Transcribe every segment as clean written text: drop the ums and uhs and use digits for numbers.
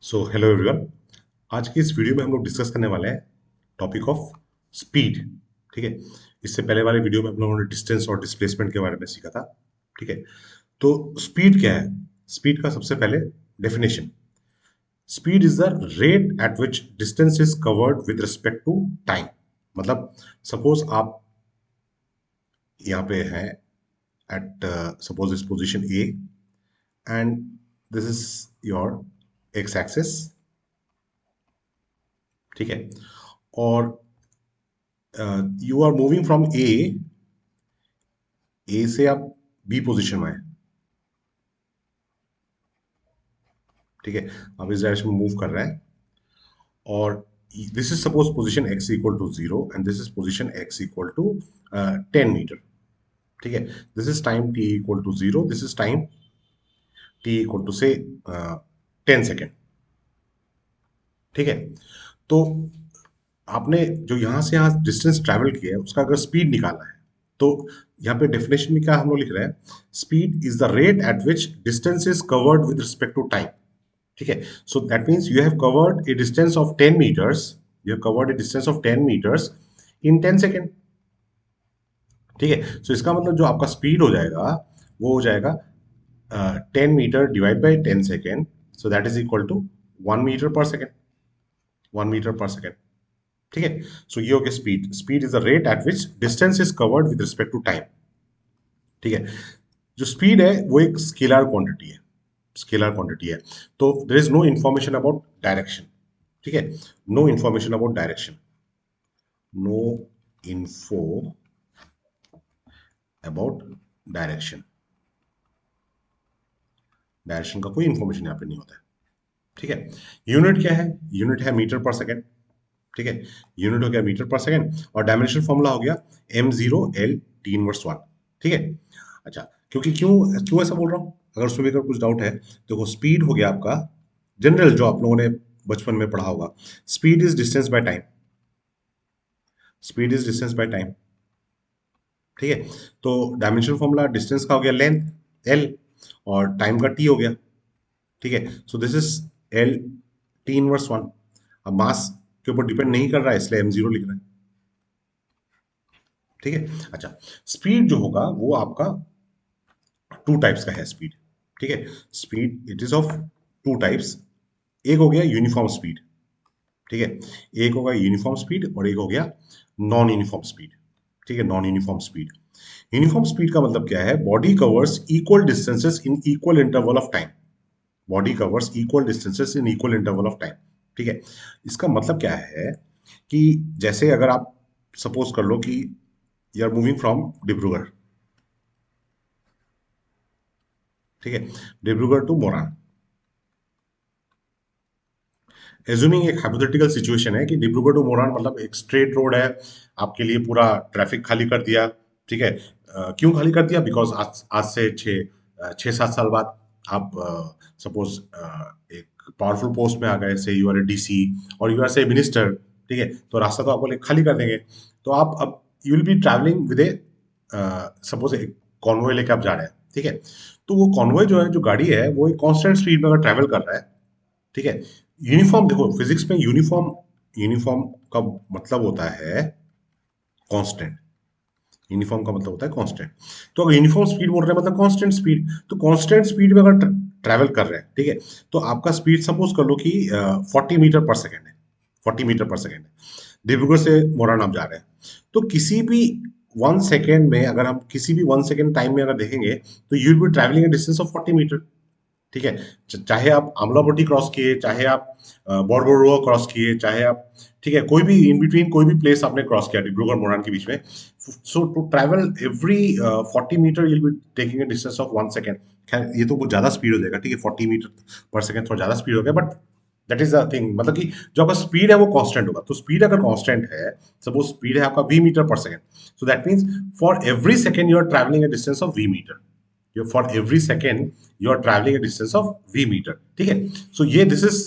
So hello everyone. आज की इस वीडियो में हम लोग डिस्कस करने वाले हैं टॉपिक ऑफ स्पीड। ठीक है। इससे पहले वाले वीडियो में हम लोगों ने डिस्टेंस और डिस्प्लेसमेंट के बारे में सीखा था। ठीक है। तो स्पीड क्या है? स्पीड का सबसे पहले डेफिनेशन। Speed is the rate at which distance is covered with respect to time. मतलब सपोज आप यहाँ पे हैं एट सपोज इस position A and this is your X axis. ठीक है। और you are moving from A से आप बी पोजीशन में हैं। ठीक है। आप इस डायरेक्शन में मूव कर रहे हैं और this is suppose position X equal to 0 and this is position X equal to 10 metre. ठीक है। This is time T equal to 0, this is time T equal to से 10 सेकेंड। ठीक है। तो आपने जो यहां से यहां डिस्टेंस ट्रैवल किया है उसका अगर स्पीड निकालना है तो यहाँ पे डेफिनेशन में क्या हम लोग लिख रहे हैं? Speed is the rate at which distance is covered with respect to time. ठीक है। So that means you have covered a distance of 10 metres. You have covered a distance of 10 metres in 10 second. ठीक है। सो इसका मतलब जो आपका speed हो जाएगा वो हो जाएगा 10 metre divide by 10 second. So that is equal to 1 metre per second. 1 metre per second. ठीक है। सो ये हो गया speed. Speed is the rate at which distance is covered with respect to time. ठीक है। जो स्पीड है वो एक स्केलर क्वांटिटी है। स्केलर क्वांटिटी है। तो there is no information about direction. ठीक है। No information about direction. No info about direction. Direction का कोई इंफॉर्मेशन यहाँ पे नहीं होता है। ठीक है। यूनिट क्या है? यूनिट है मीटर पर सेकेंड। ठीक है। यूनिट हो गया मीटर पर सेकेंड और डायमेंशन फॉर्मूला हो गया m0l t−1। ठीक है। अच्छा, क्योंकि क्यों क्यों ऐसा बोल रहा हूँ? अगर उसमें भी अगर कुछ डाउट है तो वो स्पीड हो गया आपका जनरल जो आप लोगों ने बचपन में पढ़ा होगा। Speed is distance by time. Speed is distance by time. ठीक है। तो डायमेंशन फॉर्मूला डिस्टेंस का हो गया लेंथ एल और टाइम का टी हो गया। ठीक है। So this is L t−1। अब मास के ऊपर डिपेंड नहीं कर रहा है इसलिए m0 लिख रहे हैं। ठीक है। अच्छा, स्पीड जो होगा वो आपका टू टाइप्स का है स्पीड। ठीक है। Speed it is of two types. एक हो गया यूनिफॉर्म स्पीड। ठीक है। एक होगा यूनिफॉर्म स्पीड और एक हो गया नॉन यूनिफॉर्म स्पीड। ठीक है। Non uniform speed. Uniform speed का मतलब क्या है? Body covers equal distances in equal interval of time. Body covers equal distances in equal interval of time. ठीक है। इसका मतलब क्या है कि जैसे अगर आप सपोज कर लो कि you are moving from Dibrugarh. ठीक है। डिब्रूगढ़ टू मोरान। एज्यूमिंग एक हाइपोथेटिकल सिचुएशन है कि डिब्रूगढ़ टू मोरान मतलब एक स्ट्रेट रोड है। आपके लिए पूरा ट्रैफिक खाली कर दिया। ठीक है। क्यों खाली कर दिया? बिकॉज आज आज से 6-7 साल बाद आप सपोज एक पावरफुल पोस्ट में आ गए से यू आर ए डीसी और यू आर से मिनिस्टर। ठीक है। तो रास्ता तो आपको खाली कर देंगे। तो आप अब you will be travelling with A suppose एक कॉन्वॉय लेके आप जा रहे हैं। ठीक है। तो वो कॉन्वॉय जो है, जो गाड़ी है, वो एक कांस्टेंट स्पीड में अगर ट्रैवल कर रहा है। ठीक है। यूनिफॉर्म देखो, फिजिक्स में यूनिफॉर्म यूनिफॉर्म का मतलब होता है कांस्टेंट। यूनिफॉर्म का मतलब होता है कांस्टेंट। तो अगर यूनिफॉर्म स्पीड बोल रहे हैं मतलब कांस्टेंट स्पीड, तो कांस्टेंट स्पीड में अगर ट्रैवल कर रहे हैं, ठीक है, तो आपका स्पीड सपोज कर लो कि 40 मीटर पर सेकेंड है। 40 मीटर पर सेकेंड है। डिब्रूगढ़ से मोरान आप जा रहे हैं। तो किसी भी 1 सेकेंड में, अगर हम किसी भी 1 सेकेंड टाइम में अगर देखेंगे तो you will be travelling a distance of 40 metre. ठीक है। चाहे आप आमलापट्टी क्रॉस किए, चाहे आप बड़बड़ुआ क्रॉस किए, चाहे आप, ठीक है, कोई भी इन बिटवीन कोई भी प्लेस आपने क्रॉस किया डिब्रूगढ़ मोरान के बीच में। So to travel every 40 metre you'll be taking a distance of 1 second. खैर ये तो कुछ ज्यादा स्पीड हो जाएगा। ठीक है। 40 मीटर पर सेकेंड थोड़ा ज्यादा स्पीड हो गया, but that is the thing. मतलब कि जो आपका स्पीड है वो कांस्टेंट होगा। तो स्पीड अगर कांस्टेंट है, सपोज स्पीड है आपका v metre per second, so that means for every second you are travelling a distance of v metre. For every second you are travelling a distance of v metre. ठीक है। So ये this is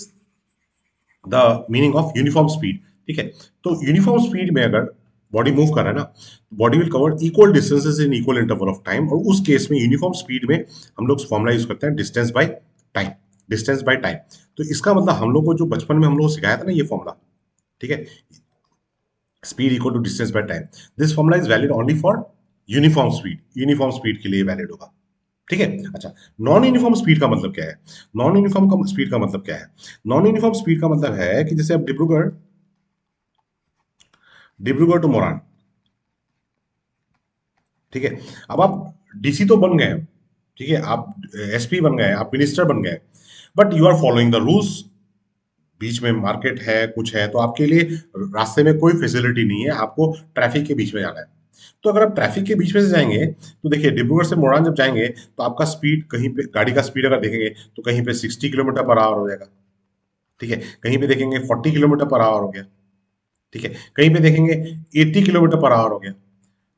the meaning of uniform speed. ठीक है। तो uniform speed में अगर body move कर रहा है ना, body will cover equal distances in equal interval of time, और उस केस में यूनिफॉर्म स्पीड में हम लोग फॉर्मुला यूज करते हैं distance by time. Distance by time. तो इसका मतलब हम लोग को जो बचपन में हम लोग को सिखाया था ना ये फॉर्मूला, ठीक है, speed equal to distance by time, this formula is valid only for uniform speed, uniform speed के लिए वैलिड होगा, ठीक है। अच्छा, नॉन यूनिफॉर्म स्पीड का मतलब क्या है? नॉन यूनिफॉर्म का स्पीड का मतलब क्या है? नॉन यूनिफॉर्म स्पीड का मतलब है कि जैसे अब डिब्रूगढ़, डिब्रूगढ़ टू मोरान, ठीक है, अब आप डीसी तो बन गए, ठीक है, आप एसपी बन गए, आप मिनिस्टर बन गए, but you are following the rules, बीच में मार्केट है, कुछ है, तो आपके लिए रास्ते में कोई फैसिलिटी नहीं है, आपको ट्रैफिक के बीच में जाना है। तो अगर आप ट्रैफिक के बीच में से जाएंगे, तो देखिए डिब्रूगढ़ से मोरान जब जाएंगे, तो आपका स्पीड कहीं पे, गाड़ी का स्पीड अगर देखेंगे तो कहीं पे 60 किलोमीटर पर आवर हो जाएगा, ठीक है, कहीं पे देखेंगे 40 किलोमीटर पर आवर हो गया, ठीक है, कहीं पे देखेंगे 80 किलोमीटर पर आवर हो गया।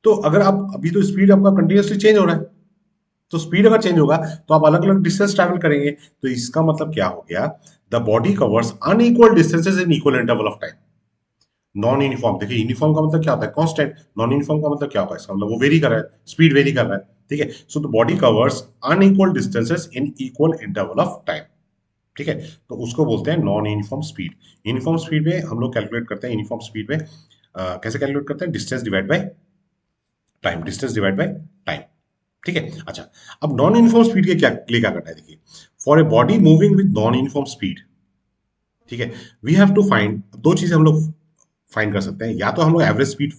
तो अगर आप अभी, तो स्पीड आपका कंटिन्यूसली चेंज हो रहा है, तो स्पीड अगर चेंज होगा तो आप अलग अलग डिस्टेंस ट्रैवल करेंगे। तो इसका मतलब क्या हो गया? The body covers unequal distances in equal interval of time. Non uniform, देखिए यूनिफॉर्म का मतलब क्या होता है? कांस्टेंट। नॉन यूनिफॉर्म का मतलब क्या होगा? इसका मतलब वो वेरी कर रहा है, स्पीड वेरी कर रहा है, ठीक है। So the body covers unequal distances in equal interval of time, ठीक है। तो उसको बोलते हैं non uniform speed. Uniform speed में हम लोग कैलकुलेट करते हैं, यूनिफॉर्म स्पीड में कैसे कैलकुलेट करते हैं? Distance divide by time, distance divide by time, ठीक है। अच्छा, अब नॉन यूनिफॉर्म स्पीड के क्या लिए क्या करना है? देखिए, for a body moving with non uniform speed, ठीक है, वी हैव टू फाइंड, दो चीजें हम लोग फाइंड कर सकते हैं, या तो हम लोग एवरेज स्पीड,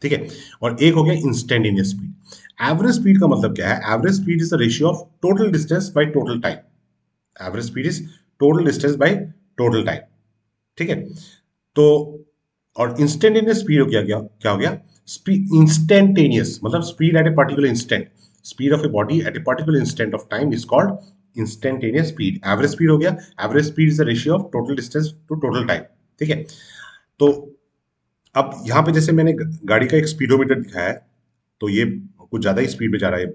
ठीक है, और एक हो गया इंस्टेंटेनियस स्पीड। एवरेज स्पीड का मतलब क्या है? Average speed is the ratio of total distance by total time. Average speed is total distance by total time, ठीक है। तो और इंस्टेंटेनियस स्पीड हो गया, क्या हो गया? स्पीड इंस्टेंटेनियस मतलब speed at a particular instant, speed of a body at a particular instant of time is called instantaneous speed. Average speed हो गया, average speed is the ratio of total distance to total time, ठीक है। तो अब यहाँ पे जैसे मैंने गाड़ी का एक स्पीडोमीटर दिखाया है, तो ये कुछ ज्यादा ही स्पीड पे जा रहा है,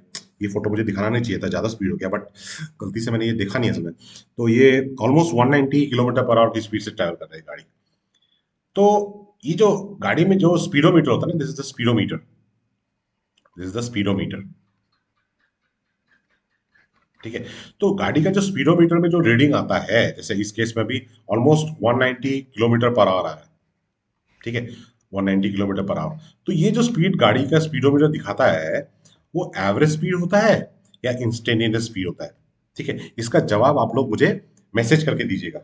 ये फोटो मुझे दिखाना नहीं चाहिए था, ज्यादा स्पीड हो गया, बट गलती से मैंने ये देखा नहीं असल में। तो ये ऑलमोस्ट 190 किलोमीटर पर आवर की स्पीड से ट्रैवल कर रही है गाड़ी। तो ये जो गाड़ी में जो स्पीडोमीटर होता है ना, this is the speedometer, this is the speedometer, ठीक है। तो गाड़ी का जो स्पीडोमीटर में जो रीडिंग आता है, जैसे इस केस में भी ऑलमोस्ट 190 किलोमीटर पर आवर आ रहा है, ठीक है, 190 किलोमीटर पर आवर। तो ये जो स्पीड गाड़ी का स्पीडोमीटर दिखाता है, वो एवरेज स्पीड होता है या इंस्टेंटेनियस स्पीड होता है? ठीक है, इसका जवाब आप लोग मुझे मैसेज करके दीजिएगा,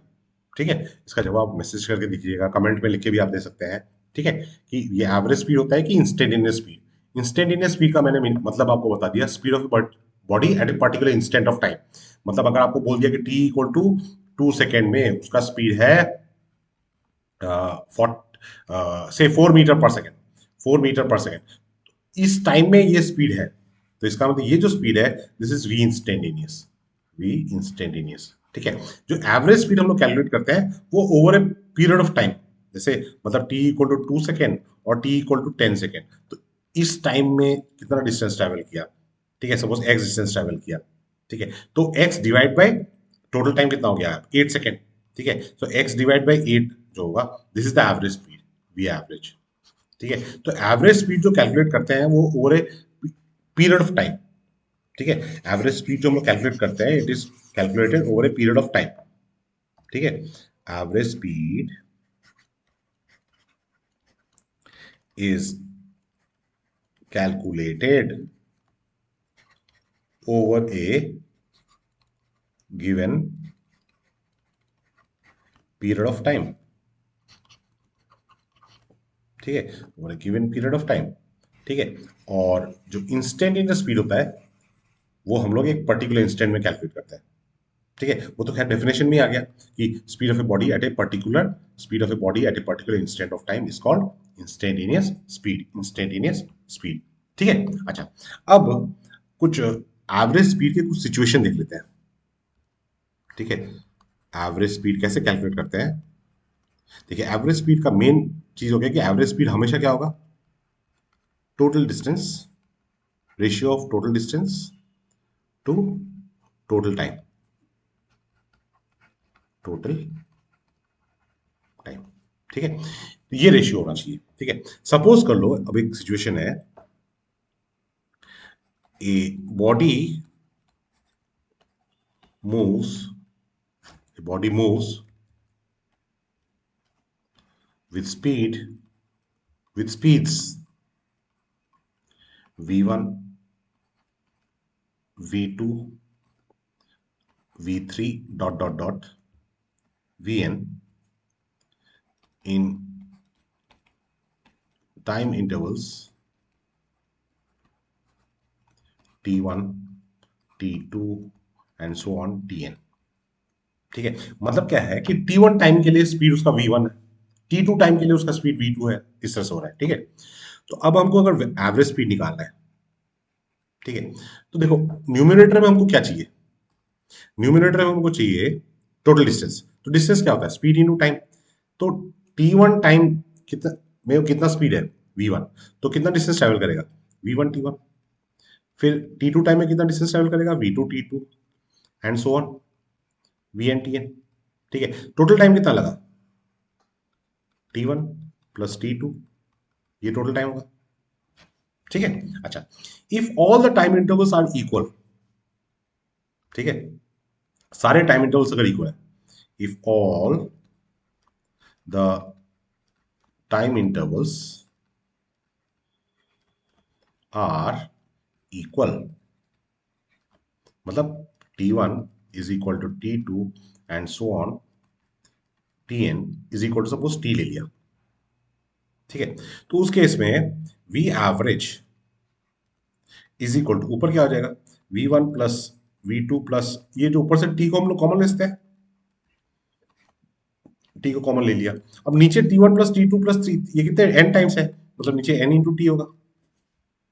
ठीक है, इसका जवाब मैसेज करके दीजिएगा, कमेंट में लिख के भी आप दे सकते हैं, ठीक है, कि ये एवरेज स्पीड होता है कि इंस्टेंटेनियस स्पीड। इंस्टेंटेनियस स्पीड का मैंने मतलब आपको बता दिया, speed of body at a particular instant of time. मतलब अगर आपको बोल दिया कि टी इक्वल टू 2 सेकेंड में उसका स्पीड है से 4 metre per second, 4 metre per second, इस टाइम में ये स्पीड है, तो इसका मतलब ये जो स्पीड है, this is V instantaneous, V instantaneous, ठीक है। जो एवरेज स्पीड हम लोग कैलकुलेट करते हैं वो over a period of time, जैसे मतलब टी इक्वल टू 2 सेकेंड और टी इक्वल टू 10 सेकेंड, तो इस टाइम में कितना डिस्टेंस ट्रैवल किया, ठीक है, सपोज एक्स डिस्टेंस ट्रैवल किया, ठीक है, तो x divide by total time कितना हो गया? 8 सेकेंड, ठीक है, तो एक्स डिवाइड बाय 8 जो होगा, this is the average speed, V average, ठीक है। तो एवरेज स्पीड जो कैलकुलेट करते हैं वो over a period of time, ठीक है, एवरेज स्पीड जो हम लोग कैलकुलेट करते हैं, it is calculated over a period of time, ठीक है। Average speed is calculated over A given period of time, ठीक है, over A given period of time, ठीक है। और जो इंस्टेंटेनियस स्पीड होता है वो हम लोग एक पर्टिकुलर इंस्टेंट में कैलकुलेट करते हैं, ठीक है। वो तो खैर डेफिनेशन में आ गया कि speed of a body at a particular, speed of a body at a particular instant of time is called instantaneous speed, instantaneous speed, ठीक है। अच्छा, अब कुछ एवरेज स्पीड के कुछ सिचुएशन देख लेते हैं, ठीक है। एवरेज स्पीड कैसे कैलकुलेट करते हैं? देखिए, एवरेज स्पीड का मेन चीज हो गया कि एवरेज स्पीड हमेशा क्या होगा? Total distance, ratio of total distance to total time, total time, ठीक है, तो ये रेशियो होना चाहिए, ठीक है। सपोज कर लो, अब एक सिचुएशन है, a body moves, the body moves with speeds v1, v2, v3 vn in time intervals t1, t2 and so on tn। ठीक है, मतलब क्या है कि t1 टाइम के लिए स्पीड उसका v1 है, t2 टाइम के लिए उसका स्पीड v2 है, इस तरह से हो रहा है। ठीक है, तो अब हमको अगर एवरेज स्पीड निकालना है, ठीक है, तो देखो न्यूमिनेटर में हमको क्या चाहिए, न्यूमिनेटर में हमको चाहिए टोटल डिस्टेंस। तो डिस्टेंस क्या होता है, स्पीड इनटू टाइम। तो t1 टाइम कितना में कितना स्पीड है v1, तो कितना डिस्टेंस ट्रेवल करेगा v1 t1। फिर t2 टाइम में कितना डिस्टेंस ट्रेवल करेगा v2 t2 and so on vn tn। ठीक है, टोटल टाइम कितना लगा t1 प्लस t2, ये टोटल टाइम होगा। ठीक है, अच्छा, if all the time intervals are equal, ठीक है, सारे टाइम इंटरवल्स अगर इक्वल है, इफ all the time intervals are इक्वल, मतलब t1 is equal to t2 and so on tn is equal to suppose t ले लिया। ठीक है, तो उस केस में v average is equal to ऊपर क्या हो जाएगा v1 प्लस v2 प्लस ये जो ऊपर से t को हम लोग कॉमन लेते हैं, t को कॉमन ले लिया। अब नीचे t1 प्लस t2 प्लस 3, ये कितने n टाइम्स है, मतलब नीचे n इंटू टी होगा,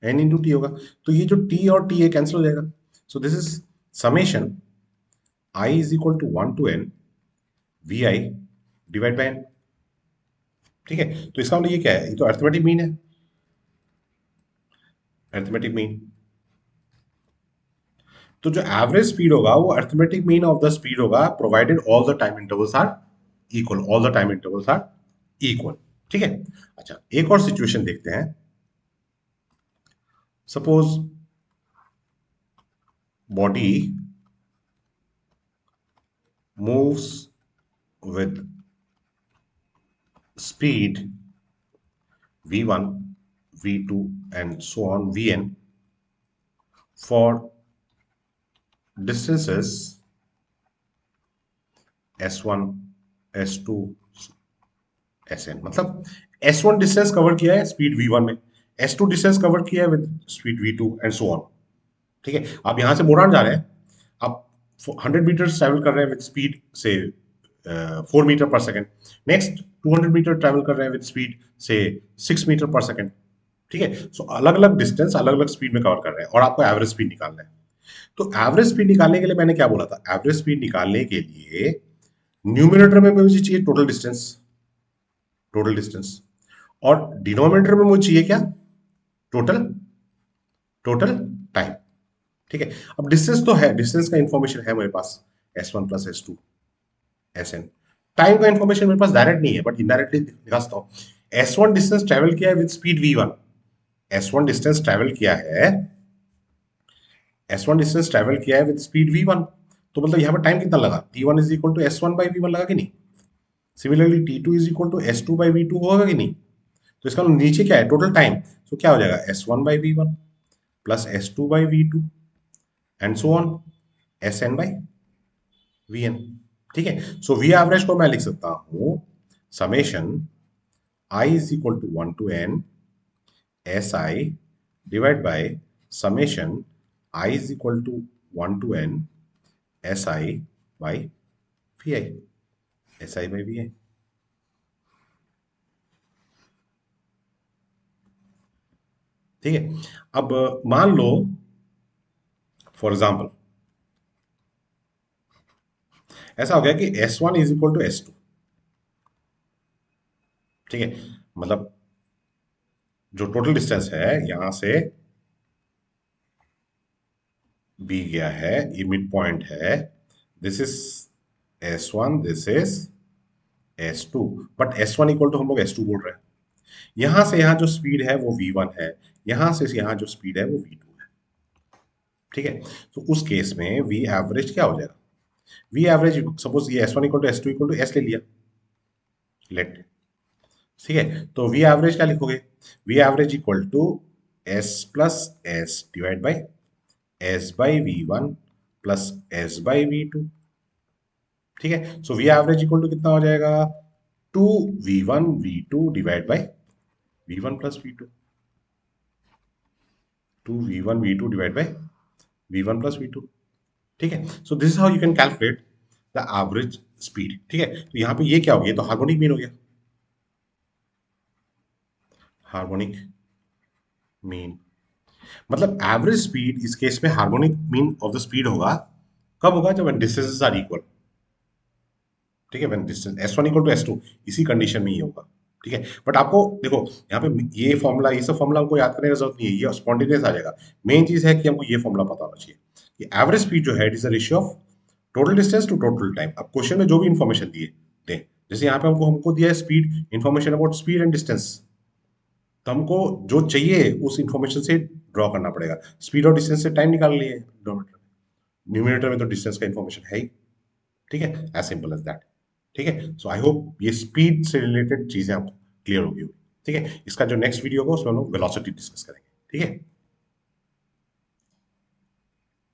n इंटू टी होगा। तो ये जो t और t है कैंसिल हो जाएगा। So this is summation i is equal to 1 to n vi divide by n। ठीक है, तो इसका मतलब ये क्या है, ये तो अर्थमेटिक मीन है, अर्थमेटिक मीन। तो जो एवरेज स्पीड होगा वो arithmetic mean of the speed होगा provided all the time intervals are equal, all the time intervals are equal. ठीक है, अच्छा एक और सिचुएशन देखते हैं। Suppose body moves with speed v1, v2 and so on vn for distances s1, s2, sn। मतलब s1 distance cover किया है स्पीड v1 में, s2 डिस्टेंस कवर किया है with speed v2 and so on. ठीक है, आप यहां से मोरान जा रहे हैं, आप 100 मीटर ट्रैवल कर रहे हैं विद स्पीड से 4 metre per second, next 200 metre travel कर रहे हैं विद स्पीड से 6 मीटर पर सेकेंड। ठीक है, सो अलग अलग डिस्टेंस अलग अलग स्पीड में कवर कर रहे हैं और आपको एवरेज स्पीड निकालना है। तो एवरेज स्पीड निकालने के लिए मैंने क्या बोला था, एवरेज स्पीड निकालने के लिए न्यूमिनेटर में मुझे चाहिए टोटल डिस्टेंस, टोटल डिस्टेंस, और डिनोमिनेटर में मुझे चाहिए क्या, टोटल टोटल टाइम। ठीक है, अब डिस्टेंस तो है, डिस्टेंस का इंफॉर्मेशन है मेरे पास, s1 plus s2 sn। Time का इंफॉर्मेशन मेरे पास डायरेक्ट नहीं है बट इनडायरेक्टली दिखा सकता हूं। s1 डिस्टेंस ट्रेवल किया है with speed v1, s1 distance travel किया है, s1 डिस्टेंस ट्रेवल किया है विद स्पीड v1, तो मतलब यहाँ पर टाइम कितना लगा, t1 is equal to s1 by v1 लगा कि नहीं। Similarly t2 is equal to s2 by v2 होगा कि नहीं। तो इसका मतलब नीचे क्या है, टोटल टाइम, तो क्या हो जाएगा s1 by v1 plus s2 by v2 and so on sn by vn। ठीक है, सो v एवरेज को मैं लिख सकता हूं summation i is equal to 1 to n si divide by summation i is equal to 1 to n si by vi, si by vi। ठीक है, अब मान लो फॉर एग्जाम्पल ऐसा हो गया कि s1 is equal to s2। ठीक है, मतलब जो टोटल डिस्टेंस है यहां से b गया है, ये मिड पॉइंट है, this is s1, this is s2, but s1 equal to हम लोग s2 बोल रहे हैं। यहां से यहां जो स्पीड है वो v1 है, यहां से यहां जो स्पीड है वो v2 है। ठीक है, तो उस केस में v एवरेज क्या हो जाएगा, वी एवरेज सपोज ये S1 equal to S2 equal to S ले लिया, लेट, ठीक है, तो वी एवरेज क्या लिखोगे, V average equal to S plus S divide by S by V1 plus S by V2, ठीक है। So V average equal to कितना हो जाएगा, 2V1 V2 divide by V1 plus V2, 2V1 V2 divide by V1 plus V2, ठीक है। So this is how you can calculate the average speed, ठीक है। तो यहाँ पे ये क्या हो गया, तो हार्मोनिक मीन हो गया, हार्मोनिक मीन, मतलब एवरेज स्पीड इस केस में harmonic mean of the speed होगा, कब होगा, जब डिस्टेंसेस आर इक्वल, ठीक है, when distance S1 equal to S2, इसी कंडीशन में ही होगा, ठीक है। बट आपको देखो यहाँ पे ये फॉर्मूला, ये सब फॉर्मूला हमको याद करने की जरूरत नहीं है, ये स्पॉन्टेनियस आ जाएगा। मेन चीज है कि हमको ये फॉर्मूला पता होना चाहिए कि एवरेज स्पीड जो है it is a ratio of total distance to total time. अब क्वेश्चन में जो भी इन्फॉर्मेशन दिए दें, जैसे यहाँ पे हमको हमको दिया है speed, information about speed and distance, तो हमको जो चाहिए उस इन्फॉर्मेशन से ड्रॉ करना पड़ेगा। स्पीड और डिस्टेंस से टाइम निकाल लिए डिनोमिनेटर, न्यूमिनेटर में तो डिस्टेंस का इन्फॉर्मेशन है ही, ठीक है, एज सिंपल एज दैट, ठीक है। सो आई होप ये स्पीड से रिलेटेड चीजें आपको क्लियर होगी, ठीक है। इसका जो नेक्स्ट वीडियो होगा उसमें हम लोग वेलोसिटी डिस्कस करेंगे, ठीक है।